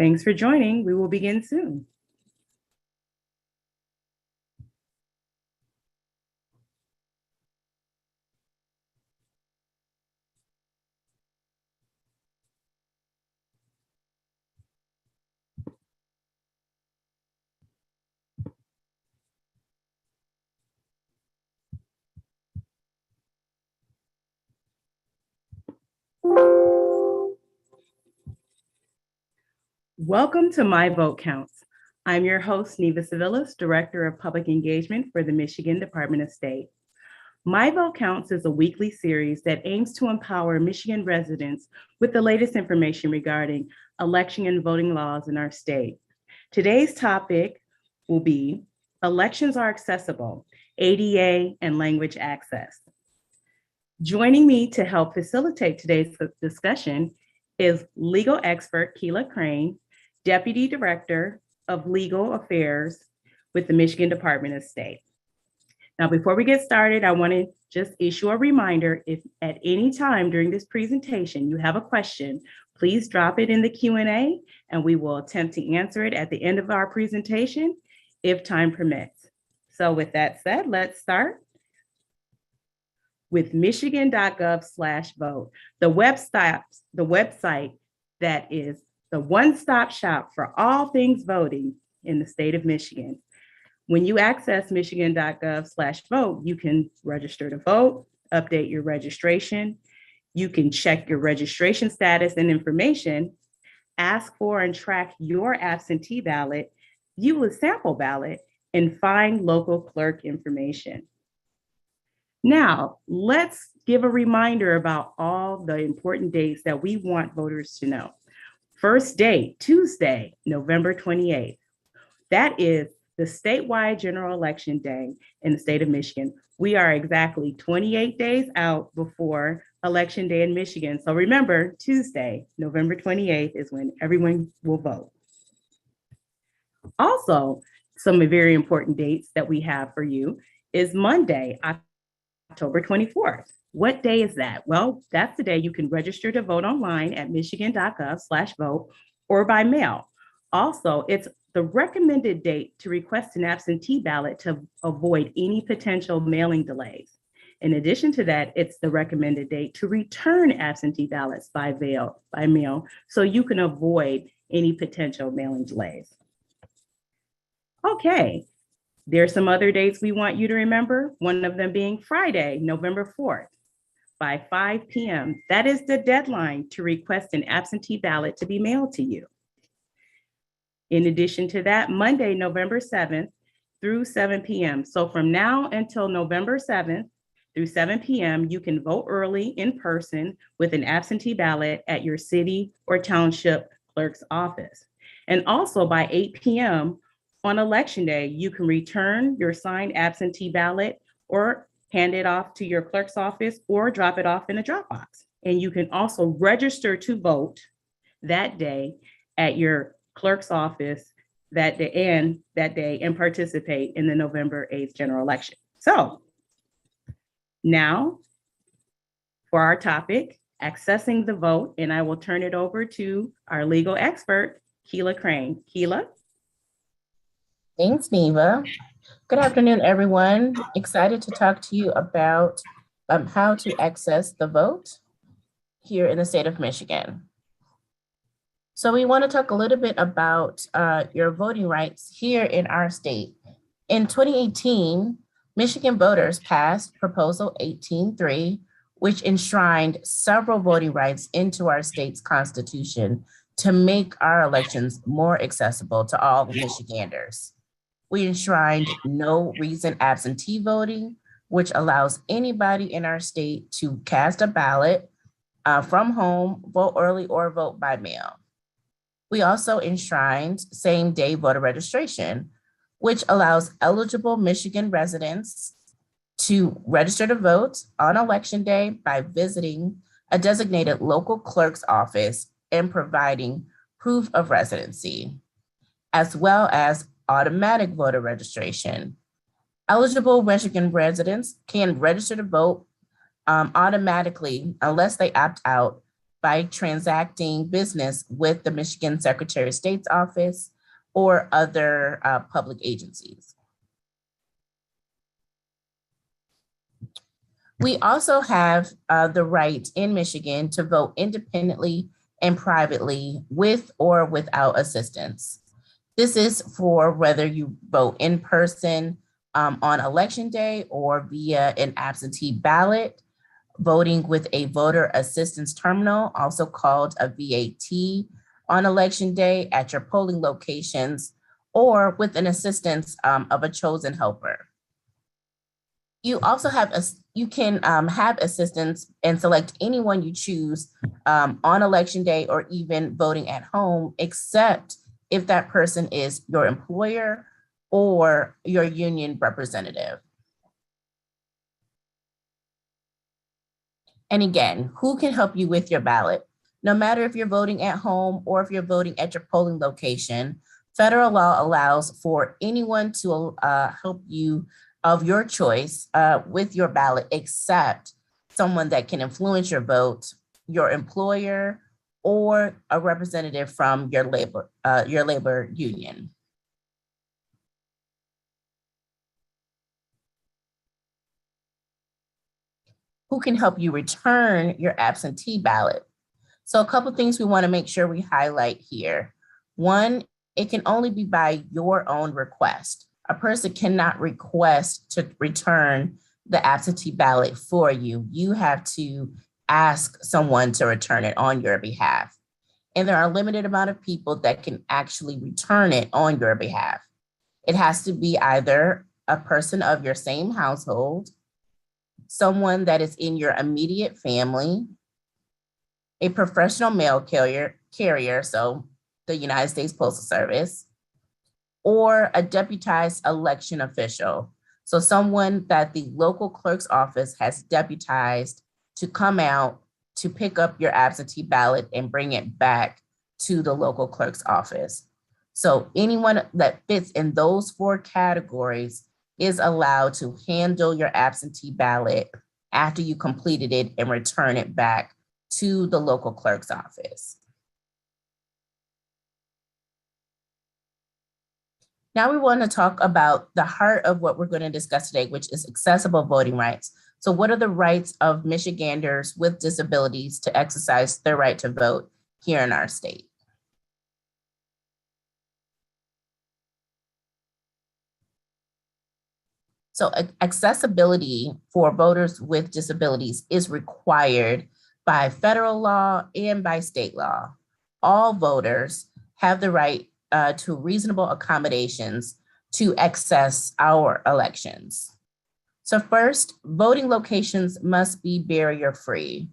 Thanks for joining. We will begin soon. Welcome to My Vote Counts. I'm your host, Neva Civilis, Director of Public Engagement for the Michigan Department of State. My Vote Counts is a weekly series that aims to empower Michigan residents with the latest information regarding election and voting laws in our state. Today's topic will be Elections Are Accessible, ADA and Language Access. Joining me to help facilitate today's discussion is legal expert Keela Crane, Deputy Director of Legal Affairs with the Michigan Department of State. Now, before we get started, I want to just issue a reminder. If at any time during this presentation you have a question, please drop it in the Q&A and we will attempt to answer it at the end of our presentation if time permits. So with that said, let's start with michigan.gov/vote, the website that is the one-stop shop for all things voting in the state of Michigan. When you access michigan.gov/vote, you can register to vote, update your registration, you can check your registration status and information, ask for and track your absentee ballot, view a sample ballot, and find local clerk information. Now, let's give a reminder about all the important dates that we want voters to know. First date, Tuesday, November 28th. That is the statewide general election day in the state of Michigan. We are exactly 28 days out before election day in Michigan. So remember, Tuesday, November 28th is when everyone will vote. Also, some very important dates that we have for you is Monday, October 24th. What day is that? Well, that's the day you can register to vote online at michigan.gov/vote or by mail. Also, it's the recommended date to request an absentee ballot to avoid any potential mailing delays. In addition to that, it's the recommended date to return absentee ballots by mail, so you can avoid any potential mailing delays. Okay. There's some other dates we want you to remember, one of them being Friday, November 4th, by 5 p.m. That is the deadline to request an absentee ballot to be mailed to you. In addition to that, Monday, November 7th through 7 p.m. So from now until November 7th through 7 p.m., you can vote early in person with an absentee ballot at your city or township clerk's office. And also by 8 p.m., on election day, you can return your signed absentee ballot or hand it off to your clerk's office or drop it off in a drop box. And you can also register to vote that day at your clerk's office that day and participate in the November 8th general election. So now for our topic, accessing the vote, and I will turn it over to our legal expert, Keela Crane. Keela? Thanks, Neva. Good afternoon, everyone. Excited to talk to you about how to access the vote here in the state of Michigan. So we want to talk a little bit about your voting rights here in our state. In 2018, Michigan voters passed Proposal 18.3, which enshrined several voting rights into our state's constitution to make our elections more accessible to all Michiganders. We enshrined no reason absentee voting, which allows anybody in our state to cast a ballot from home, vote early, or vote by mail. We also enshrined same-day voter registration, which allows eligible Michigan residents to register to vote on election day by visiting a designated local clerk's office and providing proof of residency, as well as automatic voter registration. Eligible Michigan residents can register to vote automatically unless they opt out by transacting business with the Michigan Secretary of State's office or other public agencies. We also have the right in Michigan to vote independently and privately with or without assistance. This is for whether you vote in person on election day or via an absentee ballot, voting with a voter assistance terminal, also called a VAT, on election day at your polling locations, or with an assistance of a chosen helper. You also have you can have assistance and select anyone you choose on election day or even voting at home, except if that person is your employer or your union representative. And again, who can help you with your ballot? No matter if you're voting at home or if you're voting at your polling location, federal law allows for anyone to help you of your choice with your ballot, except someone that can influence your vote, your employer, or a representative from your labor union. Who can help you return your absentee ballot? So a couple things we want to make sure we highlight here. One, it can only be by your own request. A person cannot request to return the absentee ballot for you. You have to ask someone to return it on your behalf. And there are a limited amount of people that can actually return it on your behalf. It has to be either a person of your same household, someone that is in your immediate family, a professional mail carrier, so the United States Postal Service, or a deputized election official. So someone that the local clerk's office has deputized to come out to pick up your absentee ballot and bring it back to the local clerk's office. So anyone that fits in those 4 categories is allowed to handle your absentee ballot after you completed it and return it back to the local clerk's office. Now we want to talk about the heart of what we're going to discuss today, which is accessible voting rights. So what are the rights of Michiganders with disabilities to exercise their right to vote here in our state? So accessibility for voters with disabilities is required by federal law and by state law. All voters have the right to reasonable accommodations to access our elections. So first, voting locations must be barrier-free.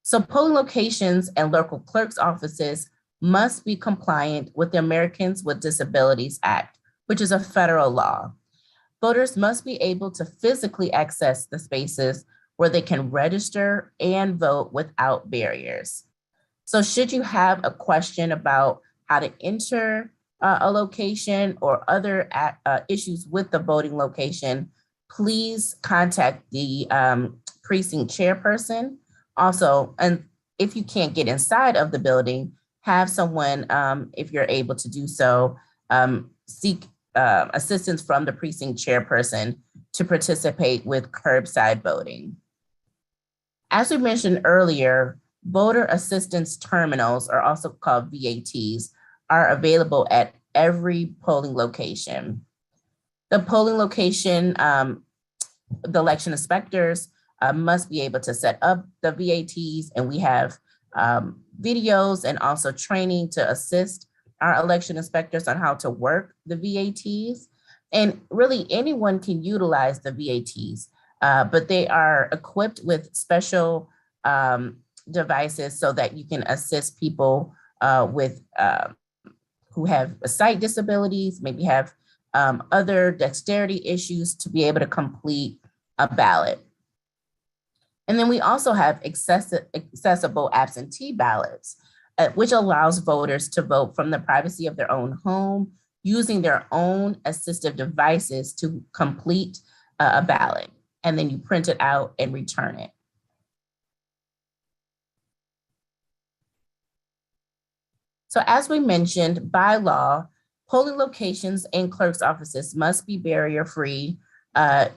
So polling locations and local clerk's offices must be compliant with the Americans with Disabilities Act, which is a federal law. Voters must be able to physically access the spaces where they can register and vote without barriers. So should you have a question about how to enter a location or other issues with the voting location, please contact the precinct chairperson. Also, and if you can't get inside of the building, have someone, if you're able to do so, seek assistance from the precinct chairperson to participate with curbside voting. As we mentioned earlier, voter assistance terminals, are also called VATs, are available at every polling location. The polling location, the election inspectors must be able to set up the VATs, and we have videos and also training to assist our election inspectors on how to work the VATs. And really anyone can utilize the VATs, but they are equipped with special devices so that you can assist people with who have sight disabilities, maybe have other dexterity issues to be able to complete a ballot. And then we also have accessible absentee ballots, which allows voters to vote from the privacy of their own home, using their own assistive devices to complete a ballot. And then you print it out and return it. So as we mentioned, by law, polling locations and clerk's offices must be barrier-free and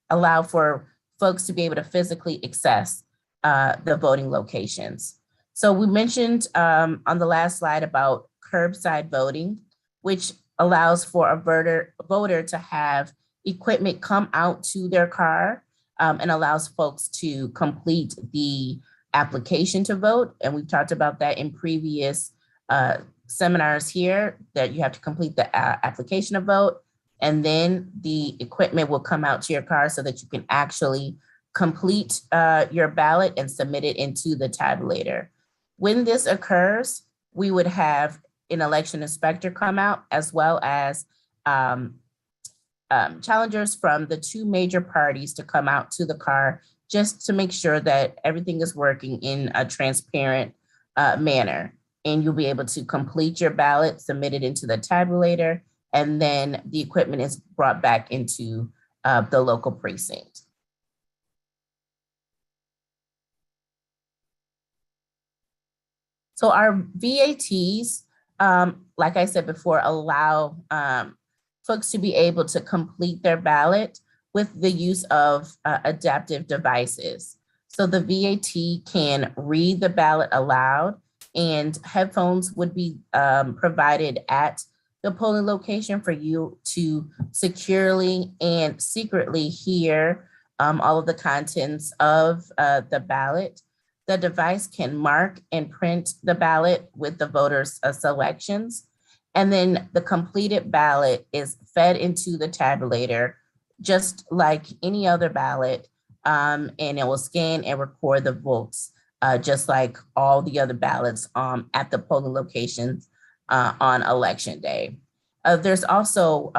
allow for folks to be able to physically access the voting locations. So we mentioned on the last slide about curbside voting, which allows for a voter to have equipment come out to their car and allows folks to complete the application to vote. And we've talked about that in previous seminars here, that you have to complete the application to vote, and then the equipment will come out to your car so that you can actually complete your ballot and submit it into the tabulator. When this occurs, we would have an election inspector come out, as well as challengers from the two major parties to come out to the car, just to make sure that everything is working in a transparent manner. And you'll be able to complete your ballot, submit it into the tabulator, and then the equipment is brought back into the local precinct. So our VATs, like I said before, allow folks to be able to complete their ballot with the use of adaptive devices. So the VAT can read the ballot aloud, and headphones would be provided at the polling location for you to securely and secretly hear all of the contents of the ballot. The device can mark and print the ballot with the voters' selections. And then the completed ballot is fed into the tabulator, just like any other ballot, and it will scan and record the votes, just like all the other ballots at the polling locations on election day. There's also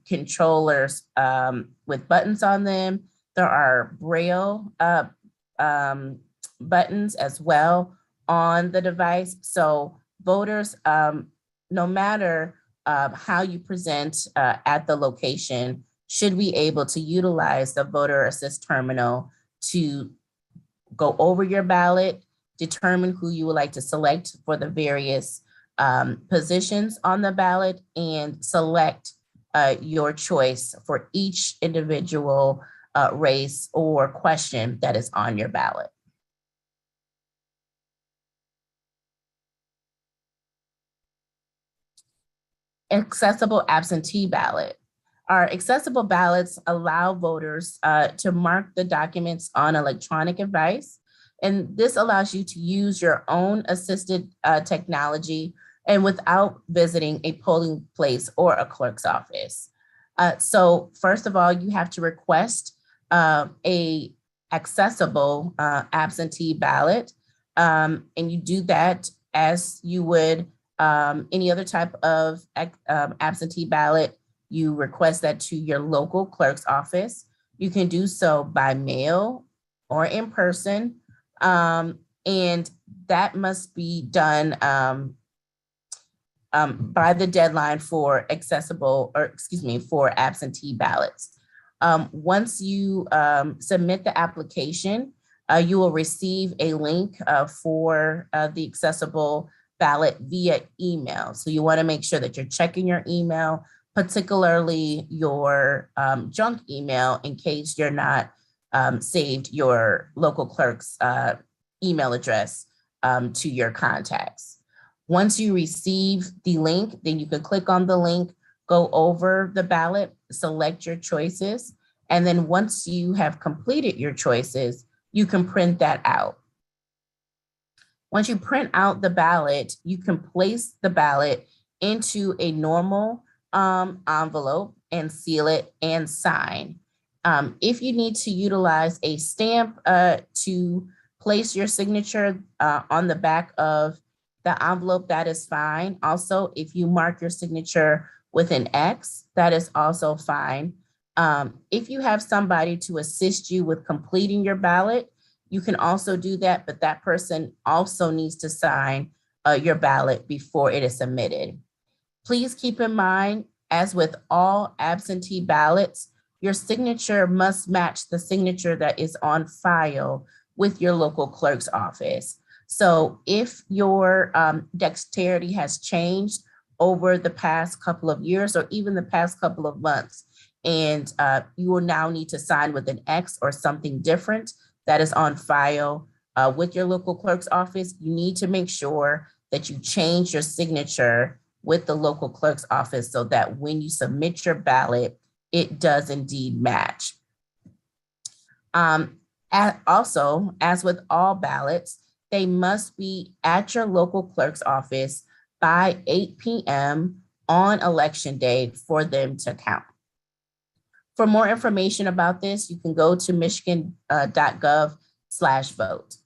controllers with buttons on them. There are Braille buttons as well on the device. So voters, no matter how you present at the location, should be able to utilize the voter assist terminal to go over your ballot, determine who you would like to select for the various positions on the ballot, and select your choice for each individual race or question that is on your ballot. Accessible absentee ballot. Our accessible ballots allow voters to mark the documents on electronic device, and this allows you to use your own assisted technology and without visiting a polling place or a clerk's office. So first of all, you have to request a accessible absentee ballot, and you do that as you would any other type of absentee ballot. You request that to your local clerk's office. You can do so by mail or in person, and that must be done by the deadline for for absentee ballots. Once you submit the application, you will receive a link for the accessible ballot via email. So you want to make sure that you're checking your email, particularly your junk email, in case you're not saved your local clerk's email address to your contacts. Once you receive the link, then you can click on the link, go over the ballot, select your choices, and then once you have completed your choices, you can print that out. Once you print out the ballot, you can place the ballot into a normal envelope and seal it and sign. If you need to utilize a stamp to place your signature on the back of the envelope, that is fine. Also, if you mark your signature with an X, that is also fine. If you have somebody to assist you with completing your ballot, you can also do that, but that person also needs to sign your ballot before it is submitted. Please keep in mind, as with all absentee ballots, your signature must match the signature that is on file with your local clerk's office. So if your dexterity has changed over the past couple of years or even the past couple of months, and you will now need to sign with an X or something different that is on file with your local clerk's office, you need to make sure that you change your signature with the local clerk's office so that when you submit your ballot, it does indeed match. Also, as with all ballots, they must be at your local clerk's office by 8 p.m. on election day for them to count. For more information about this, you can go to michigan.gov/vote.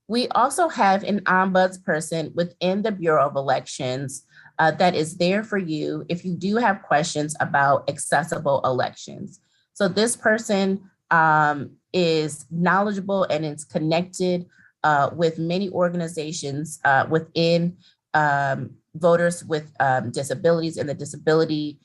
We also have an ombudsperson within the Bureau of Elections that is there for you if you do have questions about accessible elections. So this person is knowledgeable and is connected with many organizations within voters with disabilities in the disability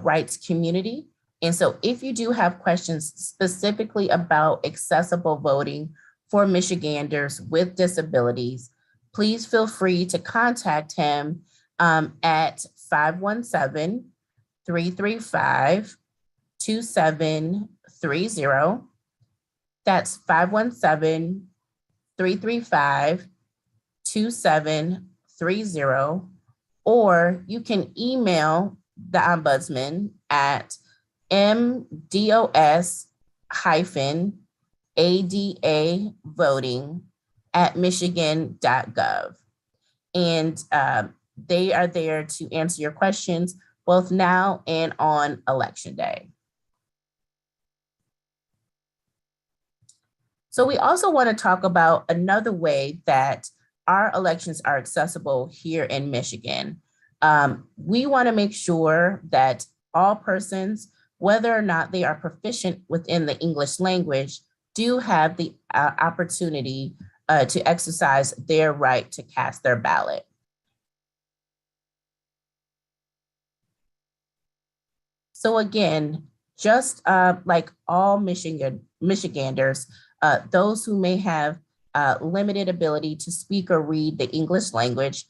rights community. And so if you do have questions specifically about accessible voting for Michiganders with disabilities, please feel free to contact him at 517-335-2730. That's 517-335-2730. Or you can email the ombudsman at mdos-adavoting@michigan.gov. And they are there to answer your questions both now and on election day. So we also want to talk about another way that our elections are accessible here in Michigan. We want to make sure that all persons, whether or not they are proficient within the English language, do have the opportunity to exercise their right to cast their ballot. So again, just like all Michiganders, those who may have limited ability to speak or read the English language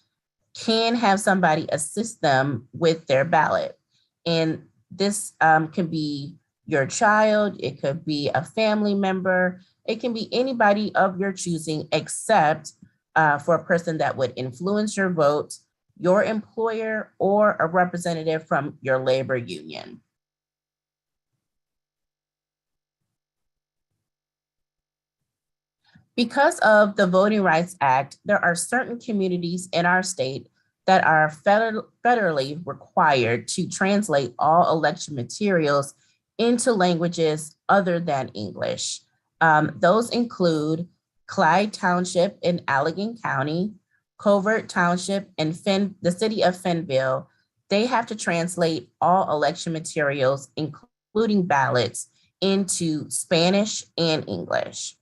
can have somebody assist them with their ballot. And this can be your child, it could be a family member, it can be anybody of your choosing, except for a person that would influence your vote, your employer, or a representative from your labor union. Because of the Voting Rights Act, there are certain communities in our state that are federally required to translate all election materials into languages other than English. Those include Clyde Township in Allegan County, Covert Township in the city of Fenville. They have to translate all election materials, including ballots, into Spanish and English.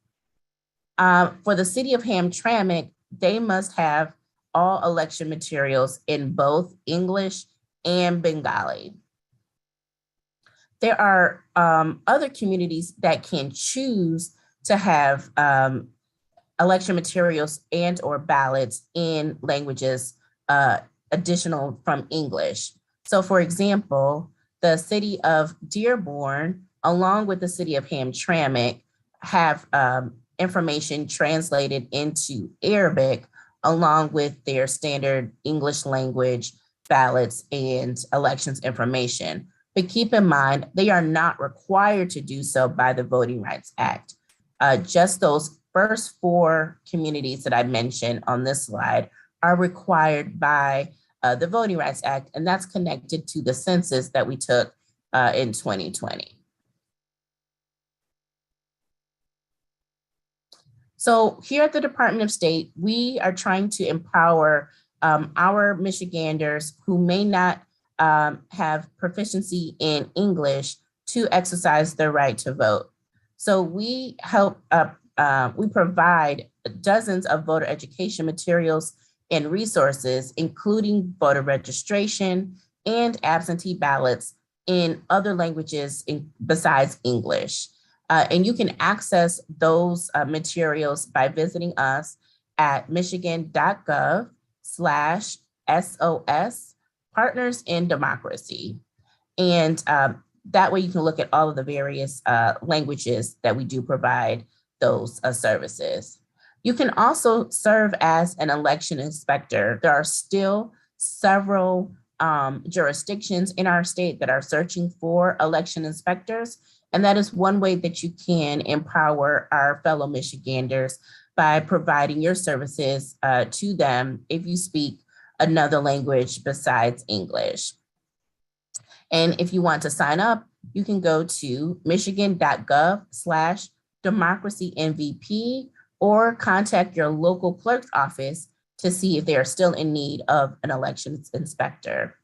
For the city of Hamtramck, they must have all election materials in both English and Bengali. There are other communities that can choose to have election materials and or ballots in languages additional from English. So for example, the city of Dearborn, along with the city of Hamtramck, have information translated into Arabic along with their standard English language ballots and elections information. But keep in mind, they are not required to do so by the Voting Rights Act. Just those first 4 communities that I mentioned on this slide are required by the Voting Rights Act, and that's connected to the census that we took in 2020. So here at the Department of State, we are trying to empower our Michiganders who may not have proficiency in English to exercise their right to vote. So we we provide dozens of voter education materials and resources, including voter registration and absentee ballots in other languages besides English. And you can access those materials by visiting us at michigan.gov/SOS Partners in Democracy. And that way you can look at all of the various languages that we do provide those services. You can also serve as an election inspector. There are still several jurisdictions in our state that are searching for election inspectors. And that is one way that you can empower our fellow Michiganders by providing your services to them if you speak another language besides English. And if you want to sign up, you can go to michigan.gov/democracy-MVP or contact your local clerk's office to see if they are still in need of an elections inspector.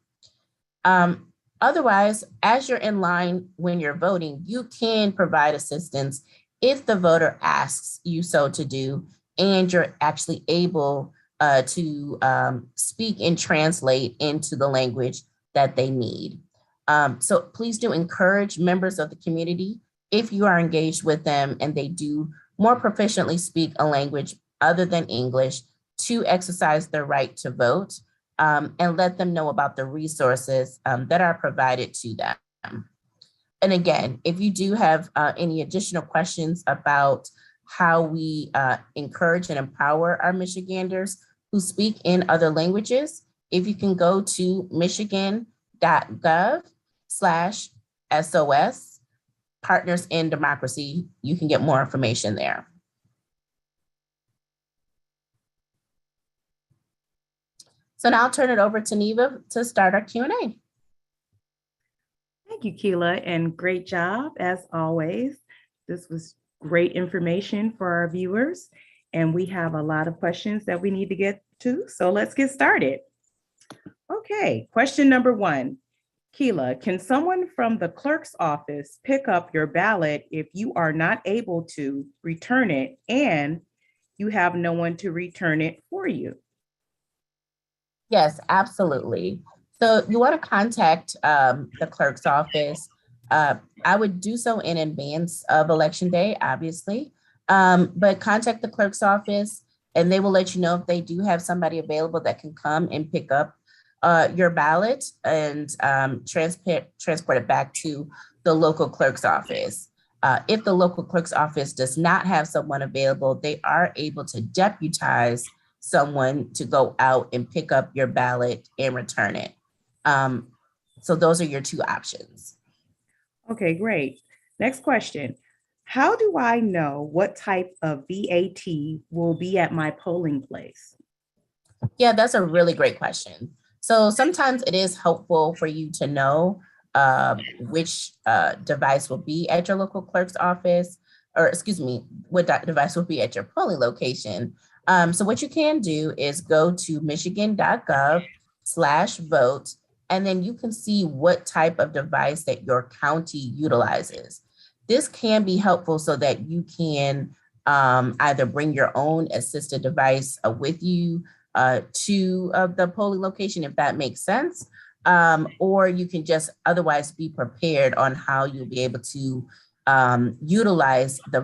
Otherwise, as you're in line when you're voting, you can provide assistance if the voter asks you so to do, and you're actually able to speak and translate into the language that they need. So please do encourage members of the community, if you are engaged with them and they do more proficiently speak a language other than English, to exercise their right to vote. And let them know about the resources that are provided to them. And again, if you do have any additional questions about how we encourage and empower our Michiganders who speak in other languages, if you can go to michigan.gov/SOS Partners in Democracy, you can get more information there. So now I'll turn it over to Neva to start our Q&A. Thank you, Keela, and great job as always. This was great information for our viewers, and we have a lot of questions that we need to get to, so let's get started. Okay, question number 1. Keela, can someone from the clerk's office pick up your ballot if you are not able to return it and you have no one to return it for you? Yes, absolutely. So you want to contact the clerk's office. I would do so in advance of Election Day, obviously, but contact the clerk's office and they will let you know if they do have somebody available that can come and pick up your ballot and transport it back to the local clerk's office. If the local clerk's office does not have someone available, they are able to deputize someone to go out and pick up your ballot and return it. So those are your 2 options. Okay, great. Next question. How do I know what type of VAT will be at my polling place? Yeah, that's a really great question. So sometimes it is helpful for you to know which device will be at your local clerk's office, or excuse me, what device will be at your polling location. So what you can do is go to michigan.gov/vote, and then you can see what type of device that your county utilizes. This can be helpful so that you can either bring your own assisted device with you to the polling location, if that makes sense, or you can just otherwise be prepared on how you'll be able to utilize the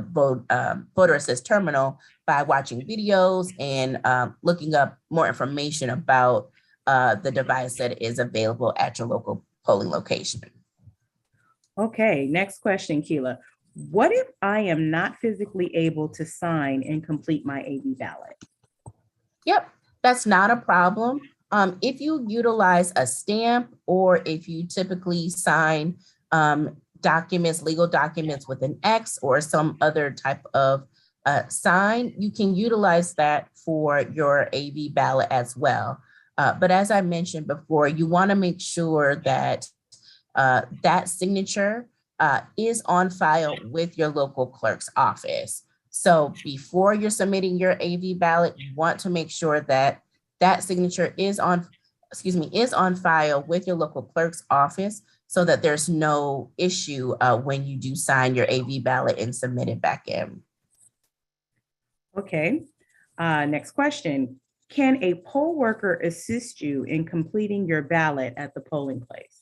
voter assist terminal by watching videos and looking up more information about the device that is available at your local polling location. Okay, next question, Keela. What if I am not physically able to sign and complete my AV ballot? Yep, that's not a problem. If you utilize a stamp or if you typically sign documents, legal documents with an X or some other type of sign, you can utilize that for your AV ballot as well. But as I mentioned before, you want to make sure that that signature is on file with your local clerk's office. So before you're submitting your AV ballot, you want to make sure that that signature is on file with your local clerk's office so that there's no issue when you do sign your AV ballot and submit it back in. Okay, next question. Can a poll worker assist you in completing your ballot at the polling place?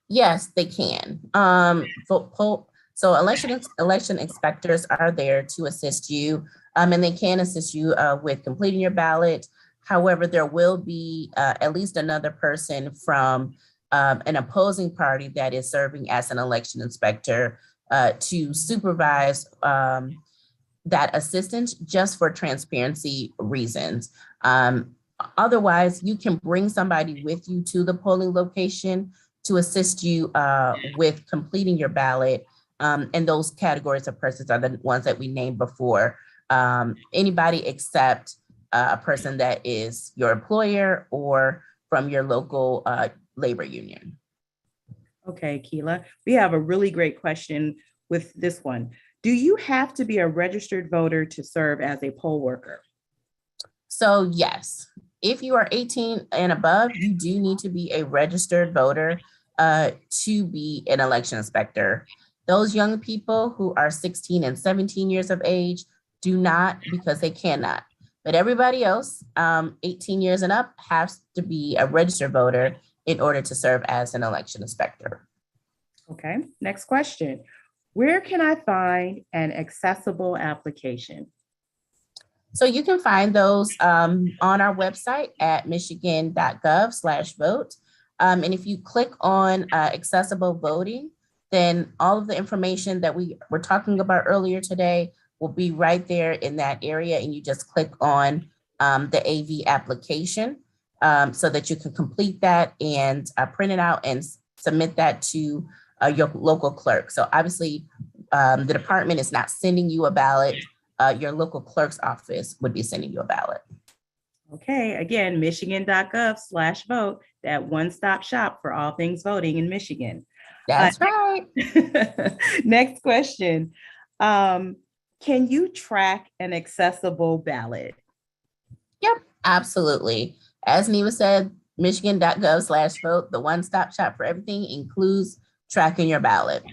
Yes, they can. So election inspectors are there to assist you, and they can assist you with completing your ballot. However, there will be at least another person from an opposing party that is serving as an election inspector to supervise that assistance, just for transparency reasons. Otherwise, you can bring somebody with you to the polling location to assist you with completing your ballot. And those categories of persons are the ones that we named before. Anybody except a person that is your employer or from your local labor union. Okay, Keela, we have a really great question with this one. Do you have to be a registered voter to serve as a poll worker? So yes, if you are 18 and above, you do need to be a registered voter to be an election inspector. Those young people who are 16 and 17 years of age do not, because they cannot. But everybody else, 18 years and up, has to be a registered voter in order to serve as an election inspector. Okay, next question. Where can I find an accessible application? So you can find those on our website at michigan.gov/vote. And if you click on accessible voting, then all of the information that we were talking about earlier today will be right there in that area. And you just click on the AV application so that you can complete that and print it out and submit that to your local clerk. So obviously, the department is not sending you a ballot. Your local clerk's office would be sending you a ballot. Okay, again, michigan.gov/vote, that one-stop shop for all things voting in Michigan. That's right. Next question. Can you track an accessible ballot? Yep, absolutely. As Neva said, michigan.gov/vote, the one-stop shop for everything, includes tracking your ballot.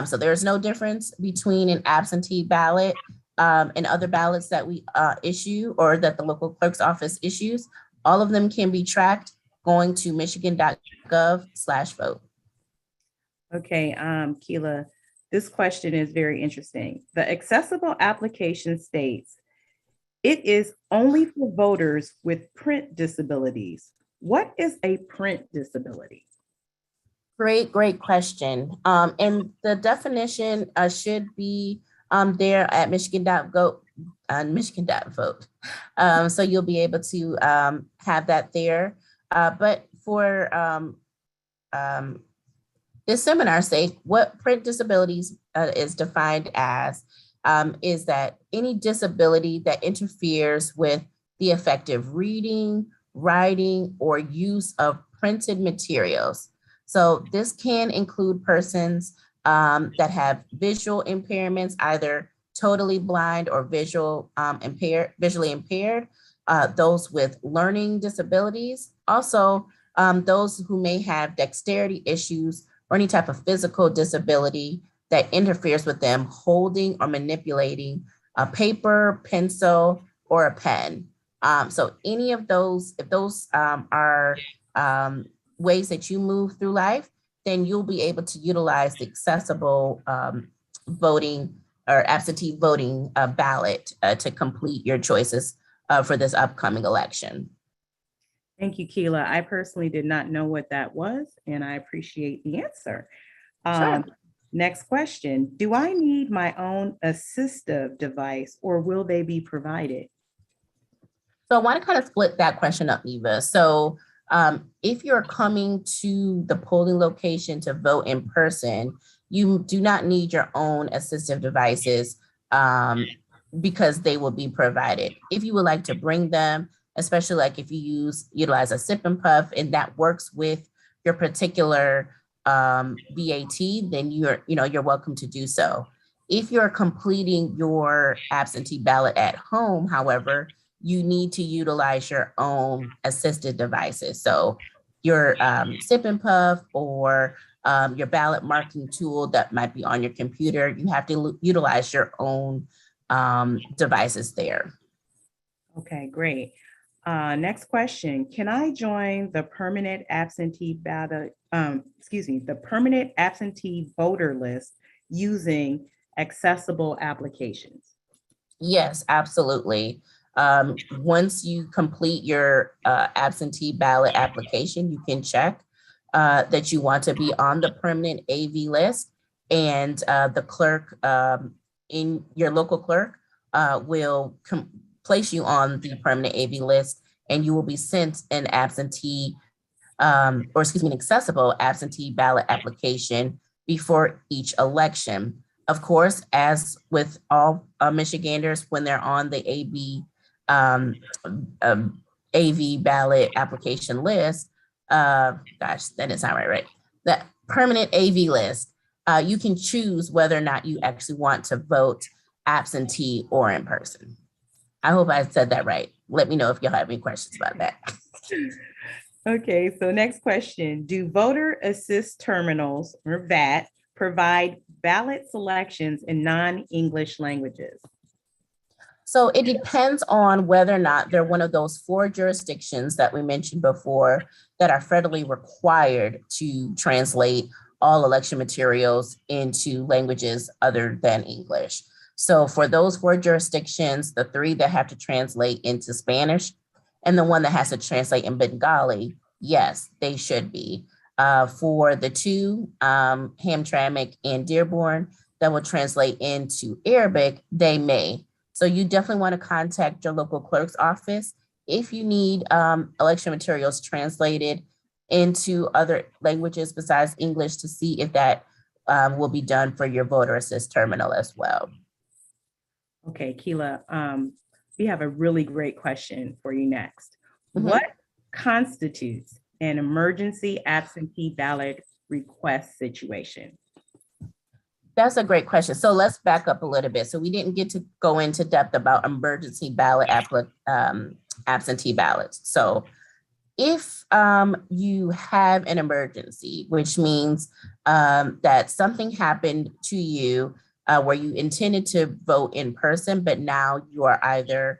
So there's no difference between an absentee ballot and other ballots that we issue or that the local clerk's office issues. All of them can be tracked going to michigan.gov/vote. Okay, Keela, this question is very interesting. The accessible application states, it is only for voters with print disabilities. What is a print disability? Great question. And the definition should be there at michigan.vote. So you'll be able to have that there. But for this seminar's sake, what print disabilities is defined as is that any disability that interferes with the effective reading, writing, or use of printed materials. So this can include persons that have visual impairments, either totally blind or visually impaired, those with learning disabilities, also those who may have dexterity issues or any type of physical disability that interferes with them holding or manipulating a paper, pencil, or a pen. So any of those, if those are ways that you move through life, then you'll be able to utilize the accessible voting or absentee voting ballot to complete your choices for this upcoming election. Thank you, Keela. I personally did not know what that was, and I appreciate the answer. Sure. Next question. Do I need my own assistive device or will they be provided? So I want to kind of split that question up, Neva. So if you're coming to the polling location to vote in person, you do not need your own assistive devices because they will be provided. If you would like to bring them, especially like if you utilize a sip and puff and that works with your particular VAT, then you're welcome to do so. If you're completing your absentee ballot at home, however, you need to utilize your own assisted devices. So your sip and puff or your ballot marking tool that might be on your computer, you have to utilize your own devices there. Okay, great. Next question. Can I join the permanent absentee ballot, the permanent absentee voter list using accessible applications? Yes, absolutely. Once you complete your absentee ballot application, you can check that you want to be on the permanent AV list, and the clerk in your local clerk will place you on the permanent AV list, and you will be sent an absentee or excuse me, an accessible absentee ballot application before each election. Of course, as with all Michiganders, when they're on the um, AV ballot application list, gosh, that is not right? That permanent AV list, you can choose whether or not you actually want to vote absentee or in person. I hope I said that right. Let me know if y'all have any questions about that. Okay, so next question. Do voter assist terminals or VAT provide ballot selections in non-English languages? So it depends on whether or not they're one of those 4 jurisdictions that we mentioned before that are federally required to translate all election materials into languages other than English. So for those 4 jurisdictions, the 3 that have to translate into Spanish and the one that has to translate in Bengali, yes, they should be. For the 2, Hamtramck and Dearborn, that will translate into Arabic, they may. So you definitely want to contact your local clerk's office if you need election materials translated into other languages besides English to see if that will be done for your voter assist terminal as well. Okay, Keela, we have a really great question for you next. Mhm. What constitutes an emergency absentee ballot request situation? That's a great question. So let's back up a little bit. So we didn't get to go into depth about emergency ballot absentee ballots. So if you have an emergency, which means that something happened to you where you intended to vote in person, but now you are either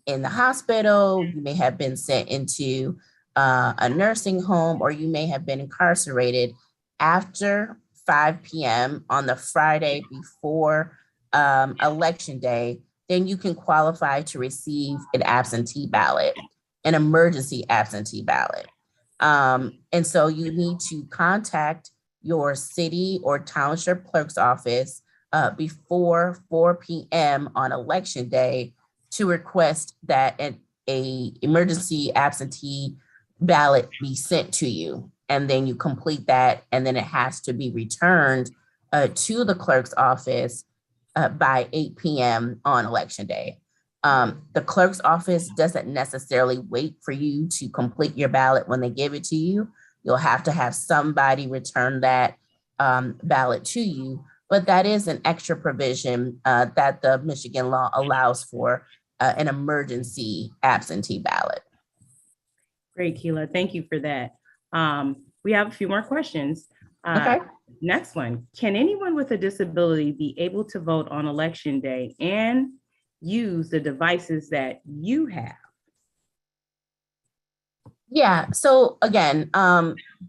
in the hospital, you may have been sent into a nursing home, or you may have been incarcerated after 5 p.m. on the Friday before election day, then you can qualify to receive an absentee ballot, an emergency absentee ballot. And so you need to contact your city or township clerk's office before 4 p.m. on election day to request that a emergency absentee ballot be sent to you. And then you complete that, and then it has to be returned to the clerk's office by 8 p.m. on election day. The clerk's office doesn't necessarily wait for you to complete your ballot when they give it to you. You'll have to have somebody return that ballot to you, but that is an extra provision that the Michigan law allows for an emergency absentee ballot. Great, Keela. Thank you for that. We have a few more questions. Okay. Next one. Can anyone with a disability be able to vote on election day and use the devices that you have? Yeah. So again,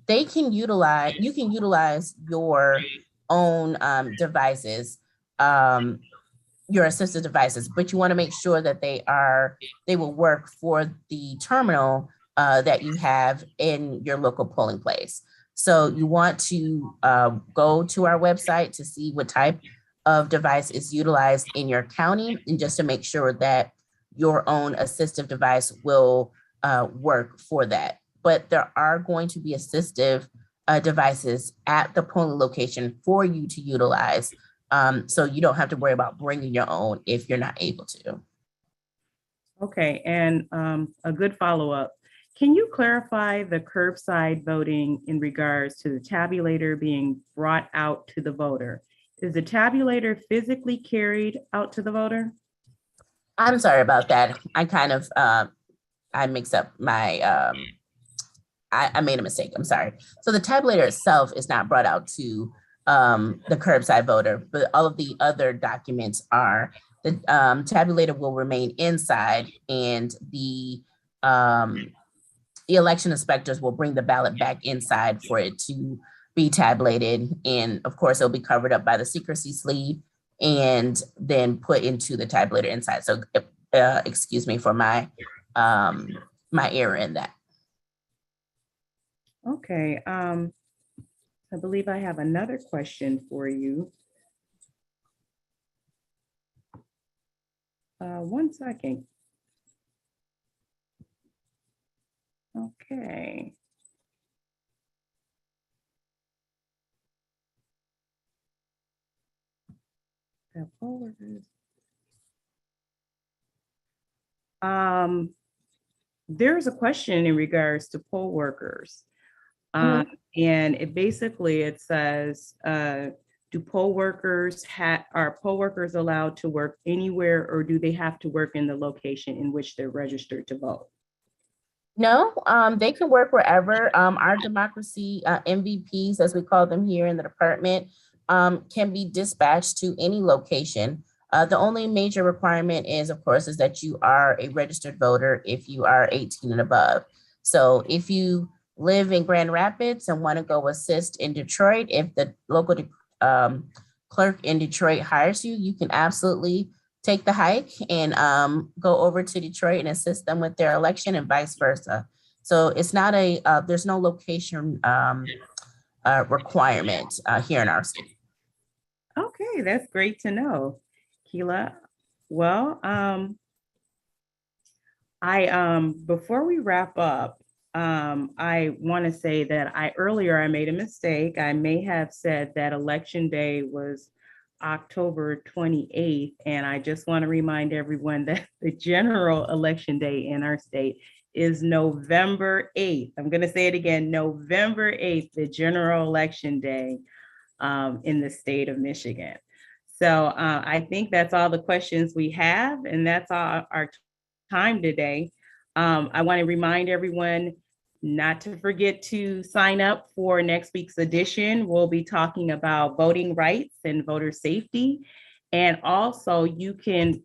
you can utilize your own devices, your assistive devices, but you want to make sure that they will work for the terminal that you have in your local polling place. So you want to go to our website to see what type of device is utilized in your county, and just to make sure that your own assistive device will work for that. But there are going to be assistive devices at the polling location for you to utilize. So you don't have to worry about bringing your own if you're not able to. Okay, and a good follow-up. Can you clarify the curbside voting in regards to the tabulator being brought out to the voter? Is the tabulator physically carried out to the voter? I'm sorry about that. I kind of, I mixed up my, I made a mistake. I'm sorry. So the tabulator itself is not brought out to the curbside voter, but all of the other documents are. The tabulator will remain inside, and the election inspectors will bring the ballot back inside for it to be tabulated. And of course, it'll be covered up by the secrecy sleeve and then put into the tabulator inside. So excuse me for my my error in that. Okay, I believe I have another question for you. One second. Okay. There's a question in regards to poll workers. And it basically, it says, do poll workers are poll workers allowed to work anywhere, or do they have to work in the location in which they're registered to vote? No, they can work wherever. Our democracy MVPs, as we call them here in the department, can be dispatched to any location. The only major requirement is, of course, is that you are a registered voter if you are 18 and above. So if you live in Grand Rapids and want to go assist in Detroit, if the local clerk in Detroit hires you, you can absolutely take the hike and go over to Detroit and assist them with their election and vice versa. So it's not a, there's no location requirement here in our state. Okay, that's great to know, Keila. Well, before we wrap up, I want to say that earlier I made a mistake. I may have said that Election Day was October 28th, and I just want to remind everyone that the general election day in our state is November 8th. I'm going to say it again, November 8th, the general election day in the state of Michigan. So I think that's all the questions we have, and that's all our time today. I want to remind everyone not to forget to sign up for next week's edition. We'll be talking about voting rights and voter safety. And also you can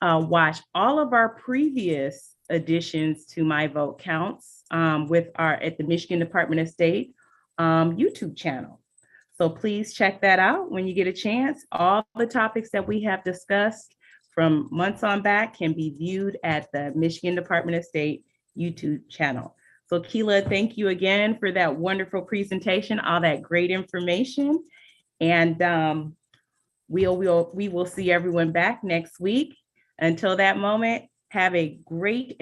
watch all of our previous editions to My Vote Counts at the Michigan Department of State YouTube channel. So please check that out when you get a chance. All the topics that we have discussed from months on back can be viewed at the Michigan Department of State YouTube channel. So Keila, thank you again for that wonderful presentation, all that great information. And we will see everyone back next week. Until that moment, have a great